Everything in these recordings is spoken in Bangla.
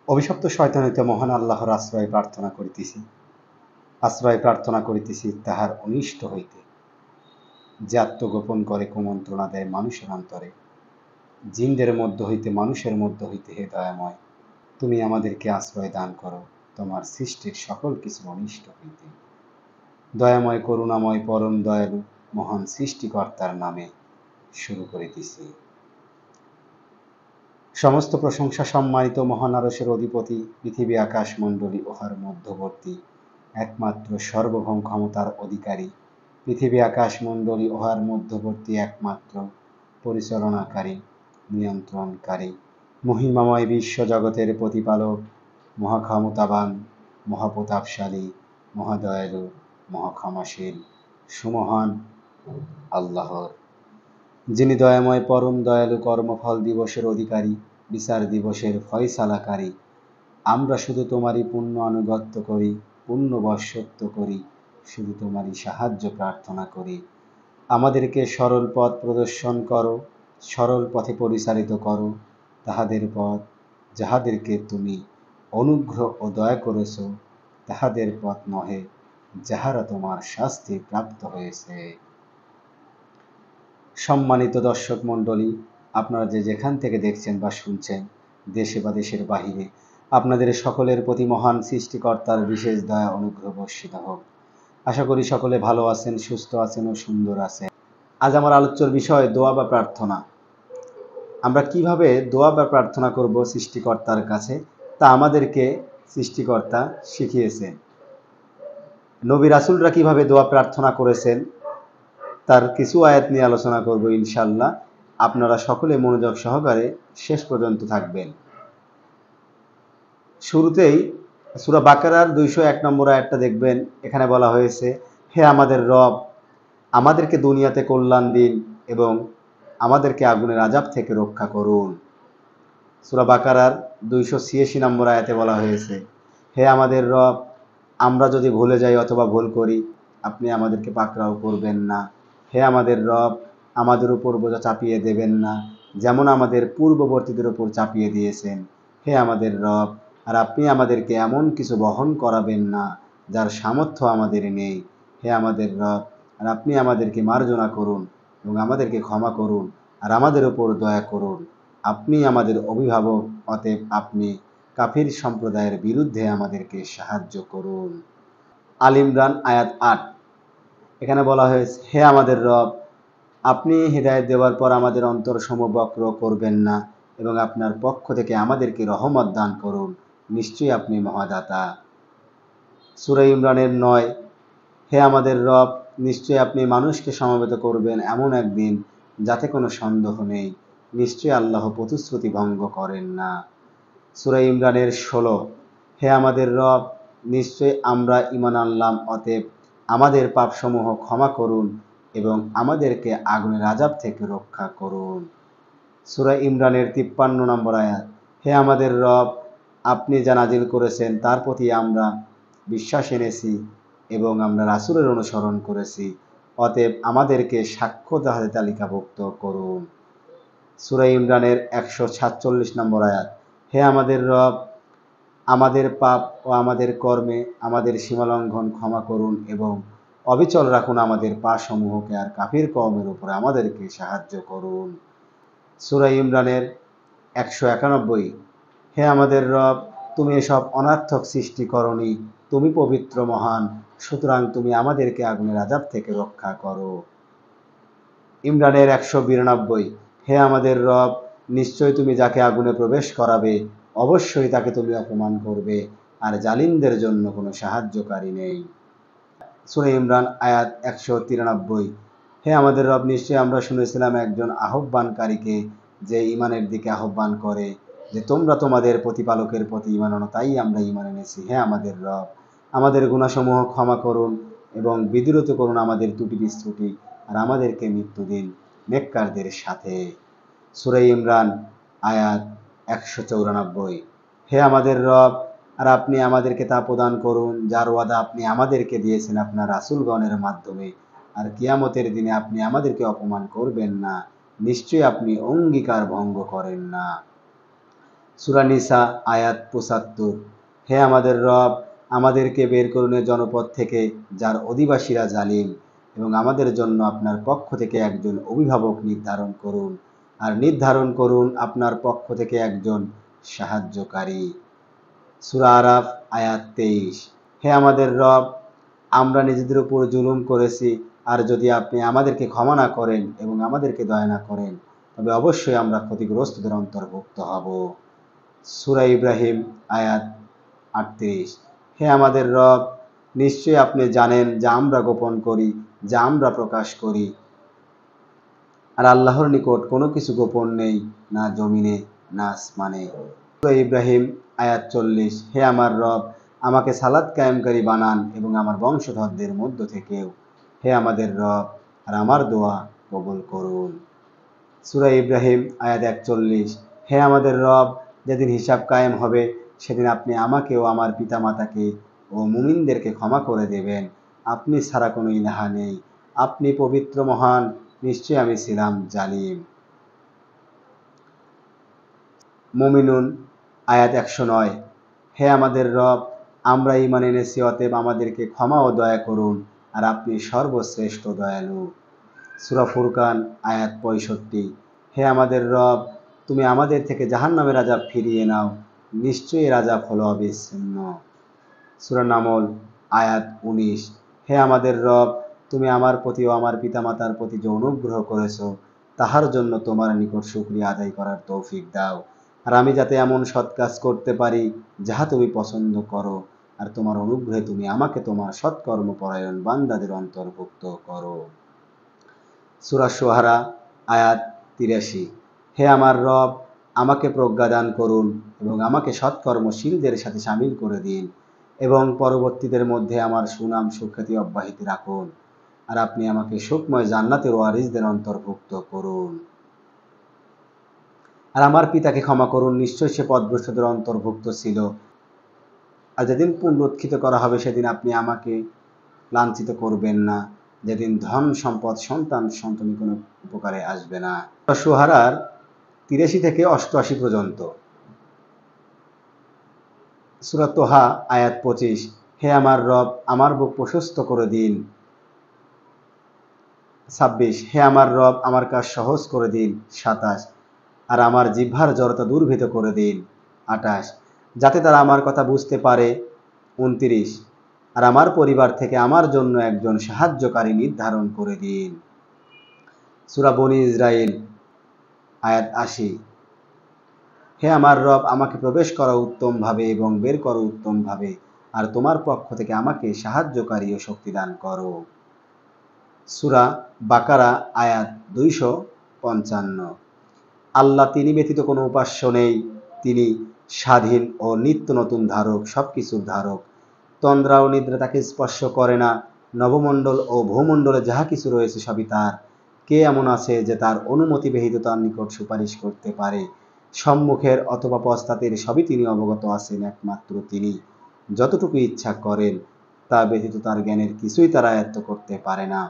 অভিশপ্ত শয়তান হইতে মহান আল্লাহর আশ্রয় প্রার্থনা করিতেছি তাহার অনিষ্ট হইতে, যে আত্মগোপন করে কুমন্ত্রণা দেয় মানুষের অন্তরে, জিনদের মধ্য হইতে মানুষের মধ্য হইতে। হে দয়াময়, তুমি আমাদেরকে আশ্রয় দান করো তোমার সৃষ্টির সকল কিছু অনিষ্ট হইতে। দয়াময়, করুণাময়, পরম দয়ালু মহান সৃষ্টিকর্তার নামে শুরু করিতেছি। সমস্ত প্রশংসা সম্মানিত মহান আরশের অধিপতি, পৃথিবী আকাশ মণ্ডলী উহার মধ্যবর্তী, একমাত্র সর্বভৌম ক্ষমতার অধিকারী, পৃথিবী আকাশ মণ্ডলী উহার মধ্যবর্তী একমাত্র পরিচালনাকারী, নিয়ন্ত্রণকারী, মহিমাময় বিশ্ব জগতের প্রতিপালক, মহাক্ষমতাবান, মহাপ্রতাপশালী, মহাদয়ালু, মহাক্ষমাশীল, সুমহান আল্লাহর, যিনি দয়াময়, পরম দয়ালু, কর্মফল দিবসের অধিকারী, বিচার দিবসের ফয়সালাকারী। আমরা শুধু তোমারই পূর্ণ আনুগত্য করি, পূর্ণ বশ্যত্ব করি, শুধু তোমারই সাহায্য প্রার্থনা করি। আমাদেরকে সরল পথ প্রদর্শন করো, সরল পথে পরিচালিত করো, তাহাদের পথ যাহাদেরকে তুমি অনুগ্রহ ও দয়া করেছ, তাহাদের পথ নহে যাহারা তোমার শাস্তি প্রাপ্ত হয়েছে। সম্মানিত দর্শক মণ্ডলী, আপনারা যেখান থেকে দেখছেন বা শুনছেন, দেশে বা দেশের বাহিরে, আপনাদের সকলের প্রতি মহান সৃষ্টিকর্তার বিশেষ দয়া অনুগ্রহ বর্ষিত হোক। আশা করি সকলে ভালো আছেন, সুস্থ আছেন ও সুন্দর আছেন। আজ আমার আলোচ্যর বিষয় দোয়া বা প্রার্থনা। আমরা কিভাবে দোয়া বা প্রার্থনা করব সৃষ্টিকর্তার কাছে, তা আমাদেরকে সৃষ্টিকর্তা শিখিয়েছেন। নবী রাসূলরা কিভাবে দোয়া প্রার্থনা করেছেন তার কিছু আয়াত নিয়ে আলোচনা করব ইনশাআল্লাহ। আপনারা সকলে মনোযোগ সহকারে শেষ পর্যন্ত থাকবেন। শুরুতেই সূরা বাকারার 201 নম্বর আয়াতটা দেখবেন। এখানে বলা হয়েছে, হে আমাদের রব, আমাদেরকে দুনিয়াতে কল্যাণ দিন এবং আমাদেরকে আগুনের আযাব থেকে রক্ষা করুন। সূরা বাকারার 286 নম্বর আয়াতে বলা হয়েছে, হে আমাদের রব, আমরা যদি ভুলে যাই অথবা ভুল করি, আপনি আমাদেরকে পাকড়াও করবেন না। হে আমাদের রব, আমাদের উপর বোঝা চাপিয়ে দেবেন না, যেমন আমাদের পূর্ববর্তীদের উপর চাপিয়ে দিয়েছেন। হে আমাদের রব, আর আপনি আমাদেরকে এমন কিছু বহন করাবেন না যার সামর্থ্য আমাদের নেই। হে আমাদের রব, আর আপনি আমাদেরকে মার্জনা করুন এবং আমাদেরকে ক্ষমা করুন, আর আমাদের উপর দয়া করুন। আপনি আমাদের অভিভাবক, অতএব আপনি কাফির সম্প্রদায়ের বিরুদ্ধে আমাদেরকে সাহায্য করুন। আল ইমরান আয়াত 8। এখানে বলা হয়েছে, হে আমাদের রব, আপনি হিদায়াত দেওয়ার পর আমাদের অন্তরসমূহ বক্র করবেন না এবং আপনার পক্ষ থেকে আমাদেরকে রহমত দান করুন, নিশ্চয়ই আপনি মহাদাতা। সূরা ইমরানের 9। হে আমাদের রব, নিশ্চয়ই আপনি মানুষকে সমবেত করবেন এমন একদিন যাতে কোনো সন্দেহ নেই, নিশ্চয়ই আল্লাহ প্রতিশ্রুতি ভঙ্গ করেন না। সূরা ইমরানের 16। হে আমাদের রব, নিশ্চয়ই আমরা ঈমান আনলাম, অতএব আমাদের পাপসমূহ ক্ষমা করুন এবং আমাদেরকে আগুনের আযাব থেকে রক্ষা করুন। সূরা ইমরানের 53 নম্বর আয়াত। হে আমাদের রব, আপনি যা নাজিল করেছেন তার প্রতি আমরা বিশ্বাস এনেছি এবং আমরা রাসূলের অনুসরণ করেছি, অতএব আমাদেরকে সাক্ষ্যদাতাদের তালিকাভুক্ত করুন। সূরা ইমরানের 146 নম্বর আয়াত। হে আমাদের রব, আমাদের পাপ ও আমাদের কর্মে আমাদের সীমালঙ্ঘন ক্ষমা করুন এবং অবিচল রাখুন আমাদের পাপসমূহকে, আর কাফির কওমের উপরে আমাদেরকে সাহায্য করুন। সূরা ইমরানের 191। হে আমাদের রব, তুমি এসব অনর্থক সৃষ্টি করনি, তুমি পবিত্র মহান, সুতরাং তুমি আমাদেরকে আগুনের আযাব থেকে রক্ষা করো। ইমরানের 192। হে আমাদের রব, নিশ্চয় তুমি যাকে আগুনে প্রবেশ করাবে অবশ্যই তাকে তুমি অপমান করবে, আর জালিমদের জন্য কোনো সাহায্যকারী নেই। সূরা ইমরান আয়াত 193। হে আমাদের রব, নিশ্চয়ই আমরা শুনেছিলাম একজন আহ্বানকারীকে যে ঈমানের দিকে আহ্বান করে যে তোমরা তোমাদের প্রতিপালকের প্রতি ঈমান আনো, তাই আমরা ঈমান এনেছি। হে আমাদের রব, আমাদের গুনাহসমূহ ক্ষমা করুন এবং বিদ্রুত করুন আমাদের ত্রুটি বিস্ত্রুটি, আর আমাদেরকে মৃত্যু দিন নেককারদের সাথে। সূরা ইমরান আয়াত 194। হে আমাদের রব, আর আপনি আমাদেরকে তা প্রদান করুন যার ওয়াদা আপনি আমাদেরকে দিয়েছেন আপনার রাসূলগণের মাধ্যমে, আর কিয়ামতের দিনে আপনি আমাদেরকে অপমান করবেন না, নিশ্চয়ই আপনি অঙ্গীকার ভঙ্গ করেন না। সূরা নিসা আয়াত ৭৫। হে আমাদের রব, আমাদেরকে বের করুন এ জনপদ থেকে যার অধিবাসীরা জালিম, এবং আমাদের জন্য আপনার পক্ষ থেকে একজন অভিভাবক নির্ধারণ করুন, আর নির্ধারণ করুন আপনার পক্ষ থেকে একজন সাহায্যকারী। সূরা আরাফ আয়াত ২৩। হে আমাদের রব, আমরা নিজেদের উপর জুলুম করেছি, আর যদি আপনি আমাদেরকে ক্ষমা না করেন এবং আমাদেরকে দয়া না করেন, তবে অবশ্যই আমরা ক্ষতিগ্রস্তদের অন্তর্ভুক্ত হব। সূরা ইব্রাহিম আয়াত ৩৮। হে আমাদের রব, নিশ্চয়ই আপনি জানেন যা আমরা গোপন করি, যা আমরা প্রকাশ করি, আর আল্লাহর নিকট কোনো কিছু গোপন নেই, না জমিনে না আসমানে। সূরা ইব্রাহিম আয়াত ৪০। হে আমার রব, আমাকে সালাত কায়েমকারী বানান এবং আমার বংশধরদের মধ্য থেকেও। হে আমাদের রব, আর আমার দোয়া কবুল করুন। সূরা ইব্রাহিম আয়াত ৪১। হে আমাদের রব, যেদিন হিসাব কায়েম হবে সেদিন আপনি আমাকে ও আমার পিতামাতাকে ও মুমিনদেরকে ক্ষমা করে দেবেন। আপনি ছাড়া কোনো ইলাহা নেই, আপনি পবিত্র মহান, নিশ্চয়ই আমি ছিলাম জালিম। মুমিনুন আয়াত ১০৯। হে আমাদের রব, আমরা ঈমান এনেছি, অতএব আমাদেরকে ক্ষমা ও দয়া করুন, আর আপনি সর্বশ্রেষ্ঠ দয়ালু। সূরা ফুরকান আয়াত ৬৫। হে আমাদের রব, তুমি আমাদের থেকে জাহান্নামের আযাব ফিরিয়ে নাও, নিশ্চয়ই এর আযাব হলো অবিচ্ছিন্ন। সূরা নামল আয়াত ১৯। হে আমাদের রব, তুমি আমার প্রতি ও আমার পিতামাতার প্রতি যে অনুগ্রহ করেছো, তাহার জন্য তোমার নিকট শুকরিয়া আদায় করার তৌফিক দাও, আর আমি যাতে এমন সৎ কাজ করতে পারি যাহা তুমি পছন্দ করো, আর তোমার অনুগ্রহে তুমি আমাকে তোমার সৎকর্মপরায়ণ বান্দাদের অন্তর্ভুক্ত করো। সূরা শুআরা আয়াত ৮৩। হে আমার রব, আমাকে প্রজ্ঞা দান করুন এবং আমাকে সৎকর্মশীলদের সাথে শামিল করে দিন, এবং পরবর্তীদের মধ্যে আমার সুনাম সুখ্যাতি অব্যাহত রাখুন, আর আপনি আমাকে সুখময় জান্নাতের ওয়ারিসদের অন্তর্ভুক্ত করুন। আর আমার পিতাকে ক্ষমা করুন, নিশ্চয়ই সে পথভ্রষ্টদের অন্তর্ভুক্ত ছিল। আর যেদিন পুনরুত্থিত করা হবে সেদিন আপনি আমাকে লাঞ্ছিত করবেন না, যেদিন ধন সম্পদ সন্তান সন্ততি কোনো উপকারে আসবে না। শুআরার ৮৩ থেকে ৮৮ পর্যন্ত। সূরা তোহা আয়াত ২৫। হে আমার রব, আমার বুক প্রশস্ত করে দিন। ২৬। হে আমার রব, আমার কাজ সহজ করে দিন। ২৭। আর আমার জিহ্বার জড়তা দূরভীত করে দিন। ২৮। যাতে তারা আমার কথা বুঝতে পারে। ২৯। আর আমার পরিবার থেকে আমার জন্য একজন সাহায্যকারী নির্ধারণ করে দিন। সূরা বনী ইসরাইল আয়াত ৮০। হে আমার রব, আমাকে প্রবেশ করো উত্তমভাবে এবং বের করো উত্তমভাবে, আর তোমার পক্ষ থেকে আমাকে সাহায্যকারী ও শক্তি দান করো। সূরা বাকারা আয়াত ২৫৫। আল্লাহ তিনি ব্যতীত কোনো উপাস্য নেই, তিনি স্বাধীন ও নিত্য নতুন ধারক, সবকিছুর ধারক। তন্দ্রা ও নিদ্রা তাকে স্পর্শ করে না, নবমণ্ডল ও ভূমণ্ডলে যাহা কিছু রয়েছে সবই তার। কে এমন আছে যে তার অনুমতি ব্যতীত তার নিকট সুপারিশ করতে পারে? সম্মুখের অথবা পশ্চাতের সবই তিনি অবগত আছেন, একমাত্র তিনি যতটুকু ইচ্ছা করেন, তা ব্যতীত তার জ্ঞানের কিছুই তারা আয়ত্ত করতে পারে না।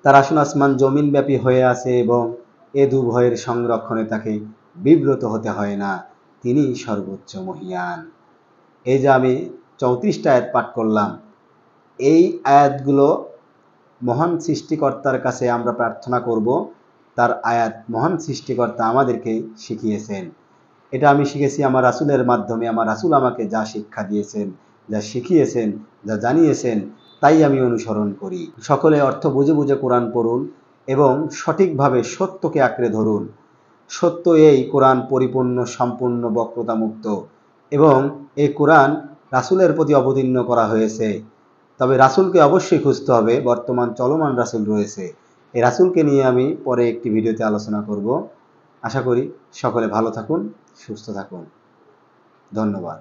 তার আসন আসমান জমিন ব্যাপী হয়ে আছে, এবং এ দুভয়ের সংরক্ষণে তাকে বিব্রত হতে হয় না, তিনি সর্বোচ্চ মহিয়ান। এই যে আমি ৩৪টা আয়াত পাঠ করলাম, এই আয়াতগুলো মহান সৃষ্টিকর্তার কাছে আমরা প্রার্থনা করব। তার আয়াত মহান সৃষ্টিকর্তা আমাদেরকে শিখিয়েছেন। এটা আমি শিখেছি আমার রাসূলের মাধ্যমে। আমার রাসূল আমাকে যা শিক্ষা দিয়েছেন, যা শিখিয়েছেন, যা জানিয়েছেন, তাই আমি অনুসরণ করি। সকলে অর্থ বুঝে বুঝে কোরআন পড়ুন এবং সঠিকভাবে সত্যকে আঁকড়ে ধরুন। সত্য এই কোরআন পরিপূর্ণ, সম্পূর্ণ, বক্রতামুক্ত, এবং এই কোরআন রাসূলের প্রতি অবতীর্ণ করা হয়েছে। তবে রাসূলকে অবশ্যই খুঁজতে হবে, বর্তমান চলমান রাসূল রয়েছে। এই রাসূলকে নিয়ে আমি পরে একটি ভিডিওতে আলোচনা করব। আশা করি সকলে ভালো থাকুন, সুস্থ থাকুন। ধন্যবাদ।